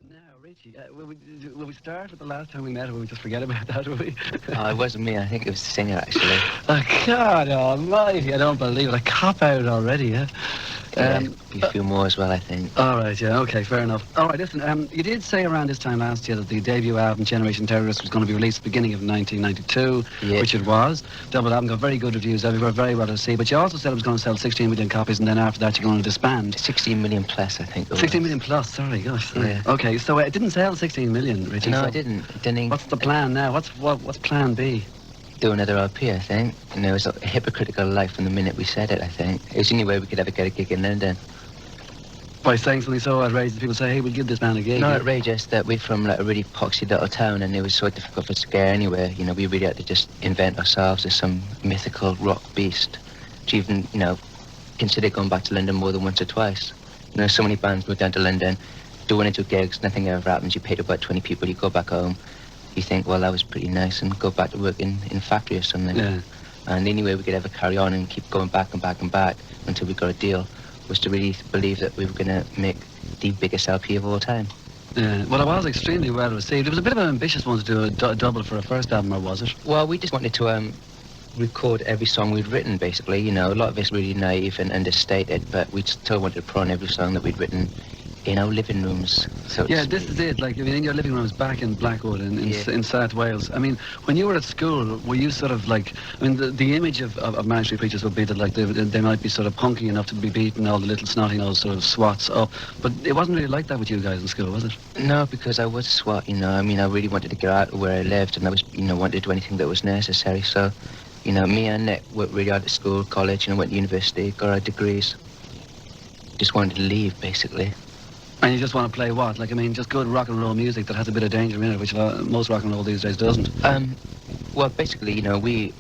Now, Richey, will we start with the last time we met, or will we just forget about that, will we? Oh, it wasn't me. I think it was the singer, actually. Oh, God almighty, I don't believe it. A cop-out already, yeah? Be a few more as well, I think. All right, yeah, okay, fair enough. All right, listen, you did say around this time last year that the debut album, Generation Terrorist, was going to be released at the beginning of 1992, Yeah. which it was. Double album, got very good reviews everywhere, very well received. But you also said it was going to sell 16 million copies, and then after that you're going to disband. 16 million plus, I think. 16 million plus, sorry, gosh. Sorry. Yeah. Okay, so it didn't sell 16 million, Richey. No, so I didn't. What's the plan now? What's plan B? Do another LP, I think. You know, it was a hypocritical life from the minute we said it, I think. It was the only way we could ever get a gig in London. By saying something so outrageous, people say, hey, we'll give this man a gig. Not outrageous that we're from like a really poxy little town and it was so difficult for us to get anywhere. You know, we really had to just invent ourselves as some mythical rock beast to even, you know, consider going back to London more than once or twice. You know, so many bands moved down to London, do one or two gigs, nothing ever happens. You paid about 20 people, you go back home, you think, well, that was pretty nice, and go back to work in a factory or something. Yeah. And the only way we could ever carry on and keep going back and back and back until we got a deal was to really believe that we were going to make the biggest LP of all time. Yeah, well, it was extremely well received. It was a bit of an ambitious one to do a double for a first album, or was it? Well, we just wanted to record every song we'd written, basically. You know, a lot of it's really naive and understated, but we still wanted to put on every song that we'd written in our living rooms. So yeah, this is it. Like, I mean, in your living rooms back in Blackwood in South Wales. I mean, when you were at school, were you sort of like, I mean, the image of Manic preachers would be that like they might be sort of punky enough to be beating all the little snotty nose sort of swats up, but it wasn't really like that with you guys in school, was it? No, because I was a swat, you know. I mean, I really wanted to get out of where I lived, and I was, you know, wanted to do anything that was necessary. So, you know, me and Nick worked really hard at school, college, you know, went to university, got our degrees. Just wanted to leave, basically. And you just want to play what? Like, I mean, just good rock and roll music that has a bit of danger in it, which most rock and roll these days doesn't. Well, basically, you know, we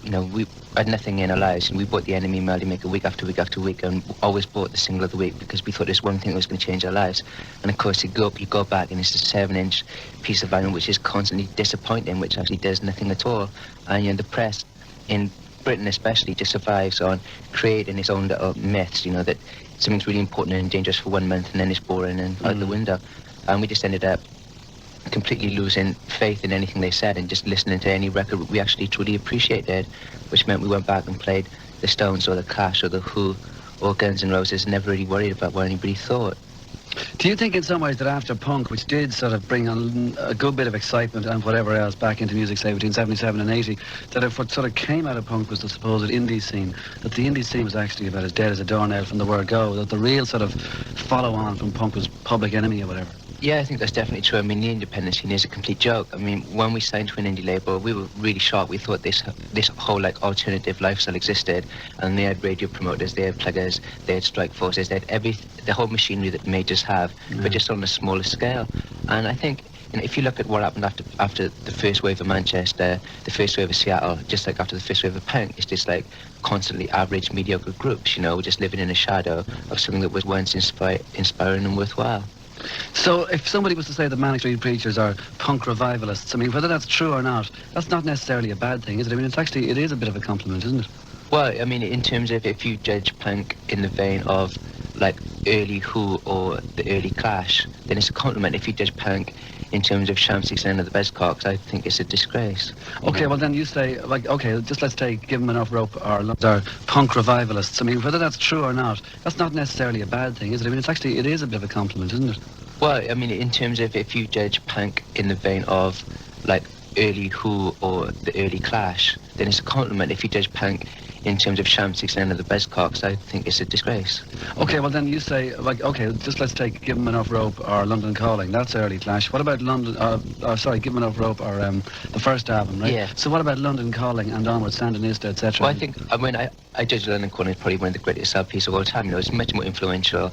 had nothing in our lives, and we bought the Enemy Melody Maker week after week after week, and always bought the single of the week because we thought there's one thing that was going to change our lives. And of course, you go back, and it's a 7-inch piece of vinyl which is constantly disappointing, which actually does nothing at all. And you know, the press in Britain especially just survives on creating its own little myths, you know, that something's really important and dangerous for 1 month and then it's boring and out the window. And we just ended up completely losing faith in anything they said and just listening to any record we actually truly appreciated, which meant we went back and played the Stones or the Clash or the Who or Guns N' Roses and never really worried about what anybody thought. Do you think in some ways that after punk, which did sort of bring on a good bit of excitement and whatever else back into music, say between 77 and 80, that if what sort of came out of punk was the supposed indie scene, that the indie scene was actually about as dead as a doornail from the word go, that the real sort of follow-on from punk was Public Enemy or whatever? Yeah, I think that's definitely true. I mean, the independent scene is a complete joke. I mean, when we signed to an indie label, we were really shocked. We thought this whole, like, alternative lifestyle existed, and they had radio promoters, they had pluggers, they had strike forces, they had the whole machinery that majors have, but just on a smaller scale. And I think, you know, if you look at what happened after the first wave of Manchester, the first wave of Seattle, just like after the first wave of punk, it's just like constantly average, mediocre groups, you know, just living in a shadow of something that was once inspiring and worthwhile. So if somebody was to say that Manic Street Preachers are punk revivalists, I mean, whether that's true or not, that's not necessarily a bad thing, is it? I mean, it is a bit of a compliment, isn't it? Well, I mean, in terms of if you judge punk in the vein of, like, early Who or the early Clash, then it's a compliment. If you judge punk in terms of Sham 69 of the Buzzcocks, I think it's a disgrace. Okay, well then you say, like, okay, just let's take Give 'Em Enough Rope or are punk revivalists. I mean, whether that's true or not, that's not necessarily a bad thing, is it? I mean, it is a bit of a compliment, isn't it? Well, I mean, in terms of if you judge punk in the vein of, like, early Who or the early Clash, then it's a compliment. If you judge punk in terms of Sham 69 of the Buzzcocks, I think it's a disgrace. Okay, well then you say, like, okay, just let's take Give 'Em Enough Rope or London Calling. That's early Clash. What about Give 'Em Enough Rope or the first album, right? Yeah. So what about London Calling and Onward, Sandinista, etc.? Well, I judge London Calling as probably one of the greatest LPs of all time. You know, it's much more influential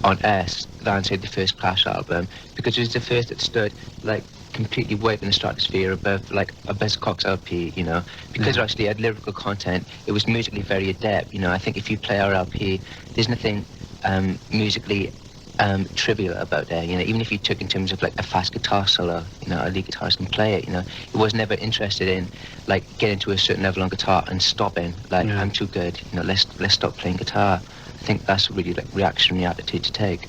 on us than, say, the first Clash album, because it was the first that stood, like, completely waving the stratosphere above, like, a Buzzcocks LP, you know, because it actually had lyrical content. It was musically very adept, you know. I think if you play our LP, there's nothing musically trivial about that, you know. Even if you took in terms of, like, a fast guitar solo, you know, a lead guitarist can play it, you know. It was never interested in, like, getting to a certain level on guitar and stopping, like, I'm too good, you know, let's stop playing guitar. I think that's a really, like, reactionary attitude to take.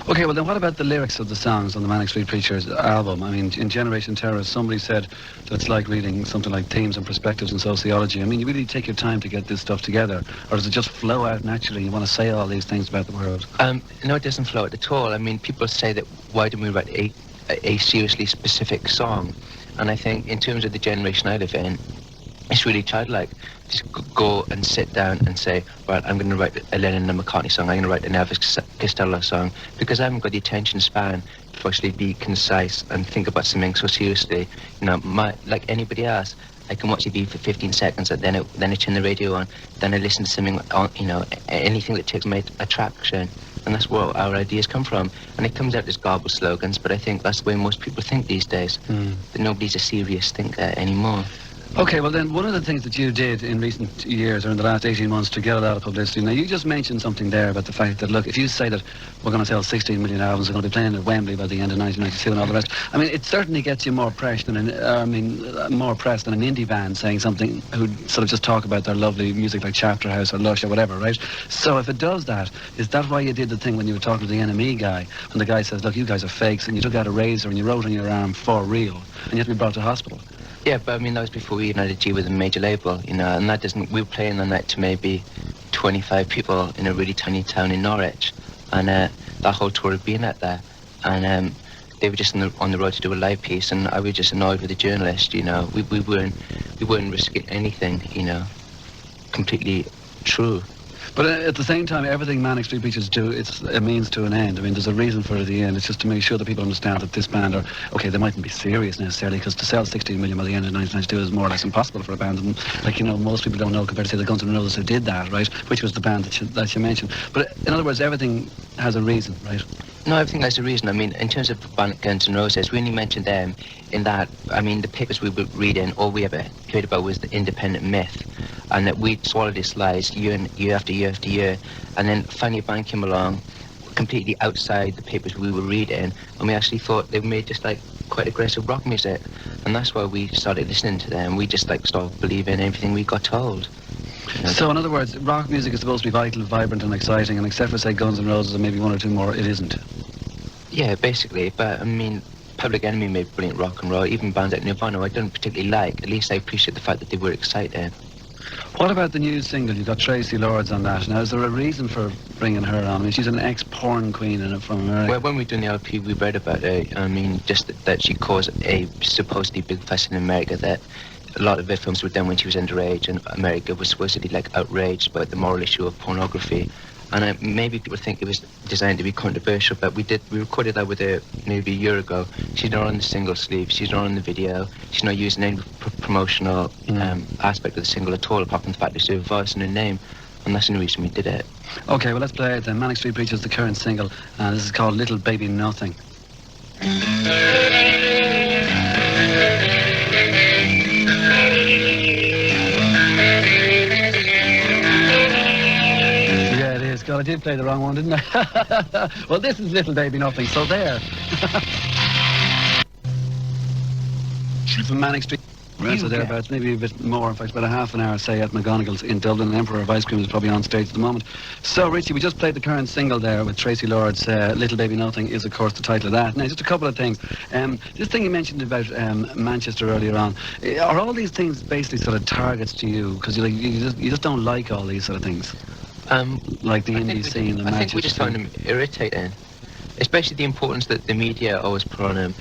Okay, well then what about the lyrics of the songs on the Manic Street Preachers album? I mean, in Generation Terrorist, somebody said that it's like reading something like Themes and Perspectives in Sociology. I mean, you really take your time to get this stuff together, or does it just flow out naturally? You want to say all these things about the world? No, it doesn't flow out at all. I mean, people say that why don't we write a seriously specific song? And I think in terms of the generation I live in, it's really childlike. Just go and sit down and say, right, I'm going to write a Lennon and McCartney song, I'm going to write an Elvis Costello song, because I haven't got the attention span to actually be concise and think about something so seriously. You know, like anybody else, I can watch TV for 15 seconds, and then I turn the radio on, then I listen to something on, you know, anything that takes my attraction. And that's where our ideas come from. And it comes out as garbled slogans, but I think that's the way most people think these days. That nobody's a serious thinker anymore. Okay, well then, one of the things that you did in recent years, or in the last 18 months, to get a lot of publicity, now you just mentioned something there about the fact that, look, if you say that we're going to sell 16 million albums, we're going to be playing at Wembley by the end of 1992 and all the rest, I mean, it certainly gets you more press than more press than an indie band saying something who sort of just talk about their lovely music like Chapter House or Lush or whatever, right? So if it does that, is that why you did the thing when you were talking to the NME guy, when the guy says, look, you guys are fakes, and you took out a razor and you wrote on your arm, for real, and you had to be brought to hospital? Yeah, but I mean, that was before we united G with a major label, you know, and that doesn't, we were playing the night to maybe 25 people in a really tiny town in Norwich, and that whole tour had been out there, and they were just on the road to do a live piece, and I was just annoyed with the journalist, you know, we weren't risking anything, you know, completely true. But at the same time, everything Manic Street Preachers do, it's a means to an end. I mean, there's a reason for it at the end. It's just to make sure that people understand that this band are, okay, they mightn't be serious necessarily, because to sell 16 million by the end of 1992 is more or less impossible for a band. And, like, you know, most people don't know compared to, say, the Guns N' Roses who did that, right? Which was the band that you mentioned. But in other words, everything has a reason, right? No, everything has a reason. I mean, in terms of Guns N' Roses, we only mentioned them in that, I mean, the papers we were reading, all we ever heard about was the independent myth, and that we'd swallowed its lies year after year after year, and then finally a band came along, completely outside the papers we were reading, and we actually thought they made just like quite aggressive rock music, and that's why we started listening to them. We just like started believing everything we got told. You know? So in other words, rock music is supposed to be vital, vibrant and exciting, and except for, say, Guns N' Roses and maybe one or two more, it isn't. Yeah, basically, but I mean, Public Enemy made brilliant rock and roll, even bands like Nirvana I don't particularly like, at least I appreciate the fact that they were exciting. What about the new single? You've got Tracy Lords on that. Now, is there a reason for bringing her on? I mean, she's an ex-porn queen from America. Well, when we were doing the LP, we read about her. I mean, just that she caused a supposedly big fuss in America, that a lot of her films were done when she was underage, and America was supposedly like outraged by the moral issue of pornography. And maybe people think it was designed to be controversial, but we recorded that with her maybe a year ago. She's not on the single sleeve, she's not on the video, she's not using any promotional aspect of the single at all, apart from the fact that she has a voice in her name, and that's the only reason we did it. Okay, well, let's play it then. Manic Street Preachers, the current single, and this is called Little Baby Nothing. God, I did play the wrong one, didn't I? Well, this is Little Baby Nothing, so there. From Manic Street. So thereabouts, maybe a bit more, in fact, about a half an hour, say, at McGonagall's in Dublin, and Emperor of Ice Cream is probably on stage at the moment. So, Richey, we just played the current single there with Tracy Lords. Little Baby Nothing is, of course, the title of that. Now, just a couple of things. This thing you mentioned about Manchester earlier on, are all these things basically sort of targets to you? Because you just don't like all these sort of things? Like the indie scene and Manchester. I think we just find them irritating, especially the importance that the media always put on them,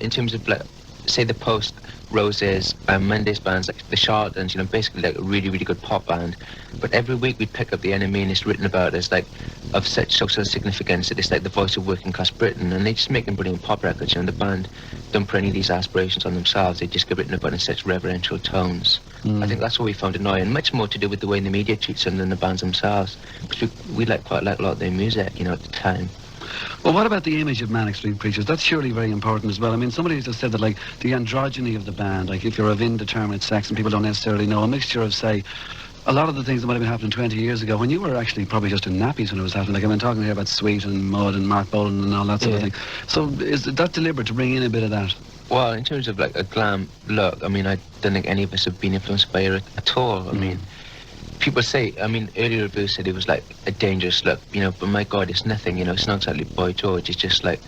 in terms of, like, say, the Post, Roses, Monday's bands, like the Charlatans, you know, basically like a really, really good pop band. But every week we'd pick up the NME and it's written about as like of such social significance that it's like the voice of working class Britain, and they just making brilliant pop records. You know, the band don't put any of these aspirations on themselves, they just get written about in such reverential tones. I think that's what we found annoying, much more to do with the way the media treats them than the bands themselves, because we quite like a lot of their music, you know, at the time. Well, what about the image of Manic Street Preachers? That's surely very important as well. I mean, somebody just said that, like, the androgyny of the band, like if you're of indeterminate sex and people don't necessarily know, a mixture of, say, a lot of the things that might have been happening 20 years ago when you were actually probably just in nappies when it was happening. Like, I've been talking here about Sweet and Mud and Mark Bolan and all that sort of thing. So is that deliberate to bring in a bit of that? Well, in terms of, like, a glam look, I mean, I don't think any of us have been influenced by it at all. I mean, people say, I mean, earlier reviews said it was like a dangerous look, you know, but my God, it's nothing, you know, it's not exactly Boy George, it's just like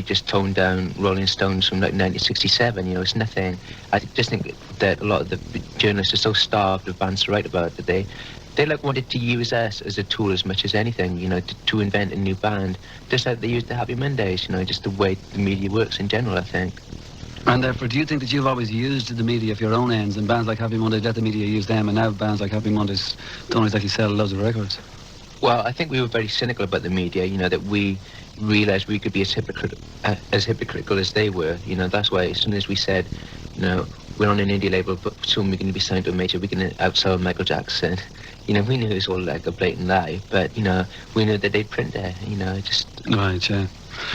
just toned down Rolling Stones from like 1967, you know, it's nothing. I just think that a lot of the journalists are so starved of bands to write about that they like wanted to use us as a tool as much as anything, you know, to invent a new band, just like they used the Happy Mondays, you know, just the way the media works in general, I think. And therefore, do you think that you've always used the media for your own ends, and bands like Happy Mondays let the media use them, and now bands like Happy Mondays don't exactly sell loads of records? Well, I think we were very cynical about the media, you know, that we realised we could be as hypocritical as they were, you know, that's why as soon as we said, you know, we're on an indie label, but soon we're going to be signed to a major, we're going to outsell Michael Jackson, you know, we knew it was all like a blatant lie, but, you know, we knew that they'd print it, you know, just... Right, yeah.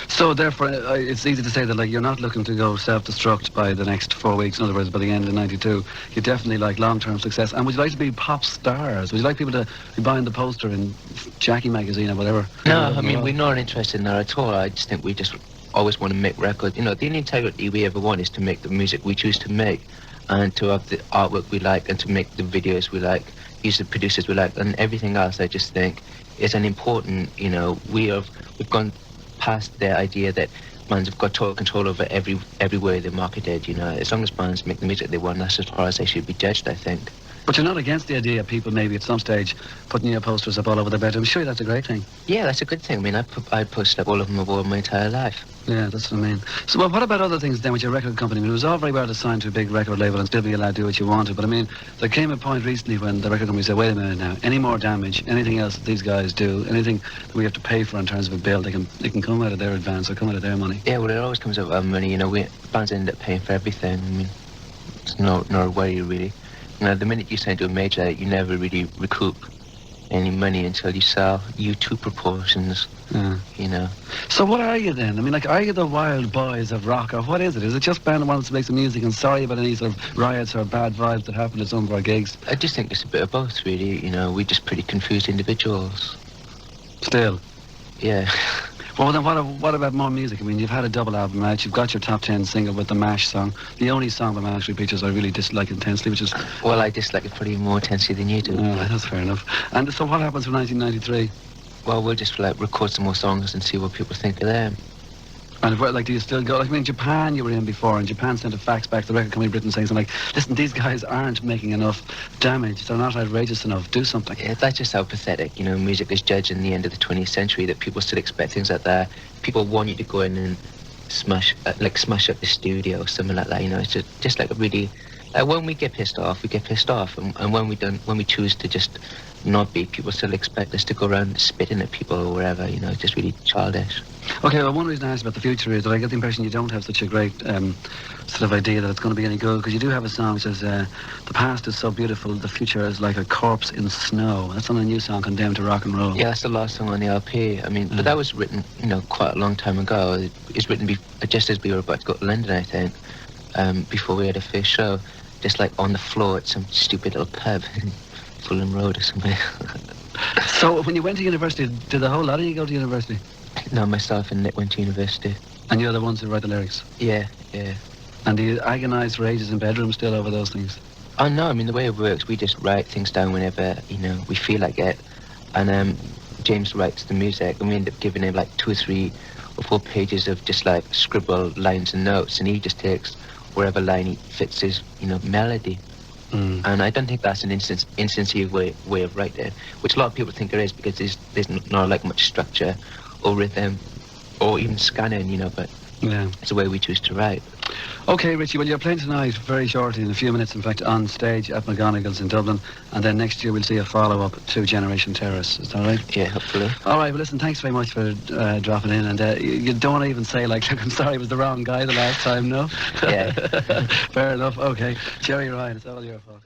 So therefore, it's easy to say that, like, you're not looking to go self-destruct by the next 4 weeks. In other words, by the end of '92, you definitely like long-term success. And would you like to be pop stars? Would you like people to be buying the poster in Jackie magazine or whatever? No, I mean, we're not interested in that at all. I just think we just always want to make records. You know, the only integrity we ever want is to make the music we choose to make, and to have the artwork we like, and to make the videos we like, use the producers we like, and everything else. I just think is an important. You know, we've gone past the idea that bands have got total control over every way they're marketed, you know. As long as bands make the music they want, that's as far as they should be judged, I think. But you're not against the idea of people maybe at some stage putting your posters up all over their bedroom. Sure, that's a great thing. Yeah, that's a good thing. I mean, I posted up all of them over my entire life. Yeah, that's what I mean. So, well, what about other things then with your record company? I mean, it was all very well to sign to a big record label and still be allowed to do what you wanted, but I mean, there came a point recently when the record company said, wait a minute now, any more damage, anything else that these guys do, anything that we have to pay for in terms of a bill, they can come out of their advance or come out of their money. Yeah, well, it always comes out of our money, you know. Bands end up paying for everything. I mean, it's not a worry, really. You know, the minute you sign to a major, you never really recoup any money until you sell U2 proportions, you know. So what are you then? I mean, like, are you the wild boys of rock, or what is it? Is it just band that wants to make some music and sorry about any sort of riots or bad vibes that happen at some of our gigs? I just think it's a bit of both, really, you know. We're just pretty confused individuals. Still? Yeah. Well, then what about more music? I mean, you've had a double album out, you've got your top 10 single with the MASH song. The only song by MASH Features I really dislike intensely, which is... Well, I dislike it probably more intensely than you do. Oh, that's fair enough. And so what happens for 1993? Well, we'll just like record some more songs and see what people think of them. And like, do you still go? Like, I mean, Japan you were in before, and Japan sent a fax back to the record company in Britain saying something like, listen, these guys aren't making enough damage, they're not outrageous enough, do something. Yeah, that's just how pathetic, you know, music is judged in the end of the 20th century, that people still expect things like that. People want you to go in and smash up the studio or something like that, you know. It's just like a really... when we get pissed off, we get pissed off, and when we choose to just not be, people still expect us to go around spitting at people or wherever, you know. It's just really childish. Okay, well, one reason I asked about the future is that I get the impression you don't have such a great sort of idea that it's going to be any good, because you do have a song which says, the past is so beautiful, the future is like a corpse in snow. That's on a new song, Condemned to Rock and Roll. Yeah, that's the last song on the LP. I mean, but that was written, you know, quite a long time ago. It was written just as we were about to go to London, I think, before we had a first show, just like on the floor at some stupid little pub in Fulham Road or something. So when you went to university, did the whole lot of you go to university? No, myself and Nick went to university. And you're the ones who write the lyrics? Yeah, yeah. And do you agonise for ages in bedrooms still over those things? Oh no, I mean, the way it works, we just write things down whenever, you know, we feel like it. And James writes the music, and we end up giving him like 2 or 3 or 4 pages of just like scribble lines and notes, and he just takes wherever line he fits his, you know, melody. And I don't think that's an insincere way of writing, which a lot of people think there is, because there's not like much structure or rhythm or even scanning, you know, but yeah, it's the way we choose to write. Okay, Richie, well, you're playing tonight very shortly, in a few minutes, in fact, on stage at McGonagall's in Dublin, and then next year we'll see a follow-up to Generation Terrace. Is that right? Yeah, hopefully. All right, well, listen, thanks very much for dropping in, and you don't want to even say, like, I'm sorry, I was the wrong guy the last time, no? Yeah. Fair enough, okay. Jerry Ryan, it's all your fault.